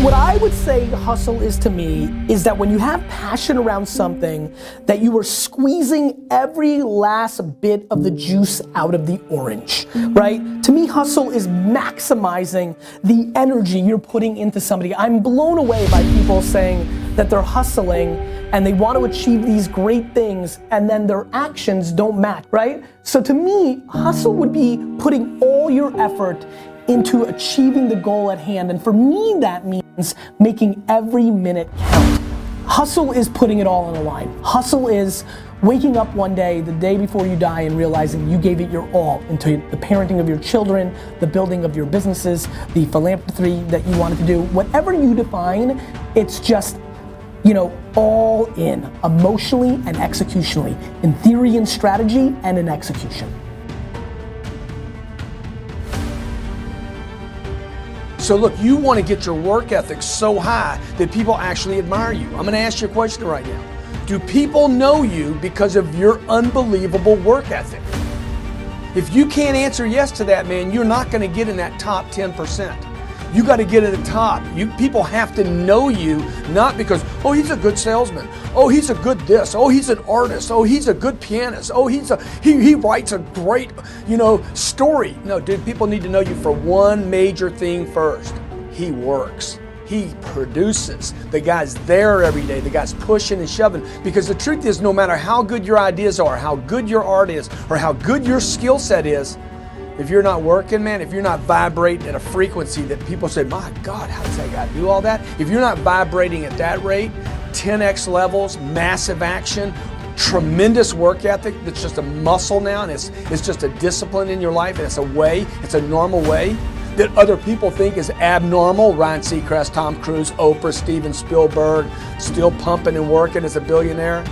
What I would say hustle is to me is that when you have passion around something, that you are squeezing every last bit of the juice out of the orange, right? To me, hustle is maximizing the energy you're putting into somebody. I'm blown away by people saying that they're hustling and they want to achieve these great things and then their actions don't match, right? So to me, hustle would be putting all your effort into achieving the goal at hand. And for me, that means making every minute count. Hustle is putting it all on the line. Hustle is waking up one day, the day before you die, and realizing you gave it your all into the parenting of your children, the building of your businesses, the philanthropy that you wanted to do. Whatever you define, it's just, you know, all in, emotionally and executionally, in theory and strategy and in execution. So look, you want to get your work ethic so high that people actually admire you. I'm going to ask you a question right now. Do people know you because of your unbelievable work ethic? If you can't answer yes to that, man, you're not going to get in that top 10%. You got to get in the top. People have to know you, not because, oh, he's a good salesman. Oh, he's a good this. Oh, he's an artist. Oh, he's a good pianist. Oh, he writes a great, story. No, dude, people need to know you for one major thing first. He works. He produces. The guy's there every day. The guy's pushing and shoving. Because the truth is, no matter how good your ideas are, how good your art is, or how good your skill set is, if you're not working, man, if you're not vibrating at a frequency that people say, my God, how does that guy do all that? If you're not vibrating at that rate, 10x levels, massive action, tremendous work ethic that's just a muscle now, and it's just a discipline in your life, and it's a way, it's a normal way that other people think is abnormal. Ryan Seacrest, Tom Cruise, Oprah, Steven Spielberg, still pumping and working as a billionaire.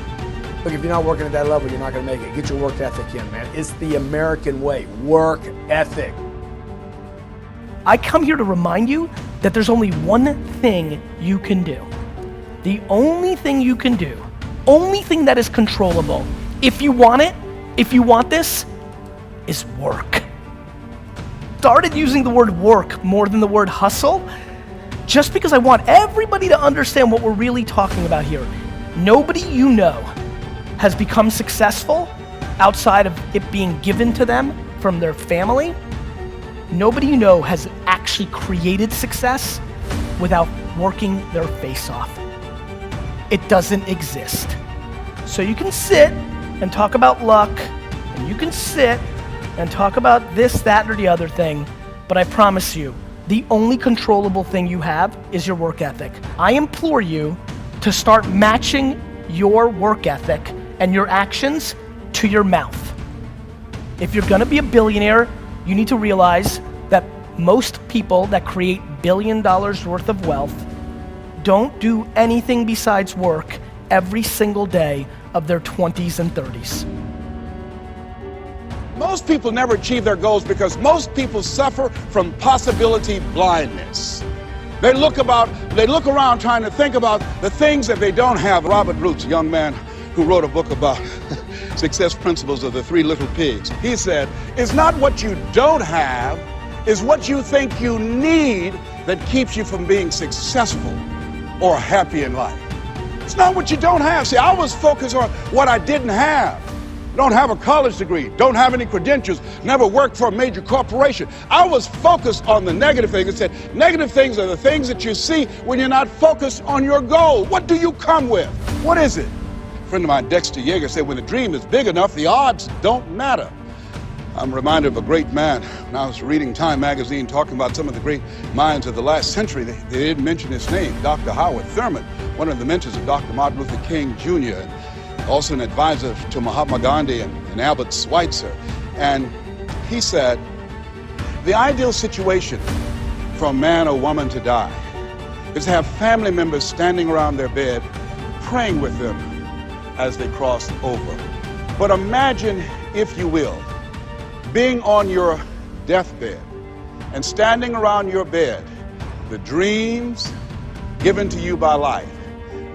Look, if you're not working at that level, you're not going to make it. Get your work ethic in, man. It's the American way. Work ethic. I come here to remind you that there's only one thing you can do. The only thing you can do, only thing that is controllable, if you want it, if you want this, is work. Started using the word work more than the word hustle, just because I want everybody to understand what we're really talking about here. Nobody you know has become successful outside of it being given to them from their family. Nobody you know has actually created success without working their face off. It doesn't exist. So you can sit and talk about luck, and you can sit and talk about this, that, or the other thing, but I promise you, the only controllable thing you have is your work ethic. I implore you to start matching your work ethic and your actions to your mouth. If you're gonna be a billionaire, you need to realize that most people that create $1 billion worth of wealth don't do anything besides work every single day of their 20s and 30s. Most people never achieve their goals because most people suffer from possibility blindness. They look around trying to think about the things that they don't have. Robert Roots, a young man who wrote a book about success principles of the 3 little pigs. He said, it's not what you don't have, it's what you think you need that keeps you from being successful or happy in life. It's not what you don't have. See, I was focused on what I didn't have. Don't have a college degree, don't have any credentials, never worked for a major corporation. I was focused on the negative things and said, negative things are the things that you see when you're not focused on your goal. What do you come with? What is it? A friend of mine, Dexter Yeager, said when the dream is big enough, the odds don't matter. I'm reminded of a great man when I was reading Time magazine talking about some of the great minds of the last century. They didn't mention his name, Dr. Howard Thurman, one of the mentors of Dr. Martin Luther King Jr., and also an advisor to Mahatma Gandhi and Albert Schweitzer. And he said, the ideal situation for a man or woman to die is to have family members standing around their bed praying with them as they cross over. But imagine, if you will, being on your deathbed and standing around your bed, the dreams given to you by life,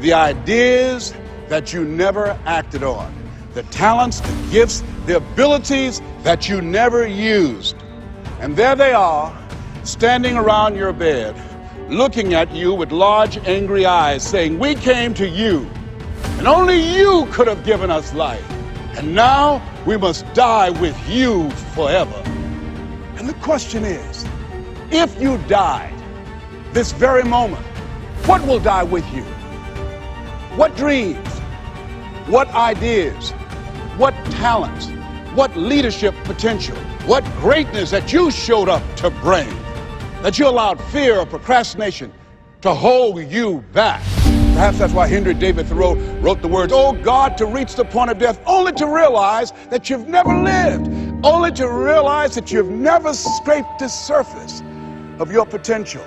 the ideas that you never acted on, the talents, the gifts, the abilities that you never used. And there they are, standing around your bed, looking at you with large, angry eyes, saying, we came to you, and only you could have given us life. And now we must die with you forever. And the question is, if you died this very moment, what will die with you? What dreams? What ideas? What talents? What leadership potential? What greatness that you showed up to bring? That you allowed fear or procrastination to hold you back. Perhaps that's why Henry David Thoreau wrote the words, oh God, to reach the point of death, only to realize that you've never lived, only to realize that you've never scraped the surface of your potential.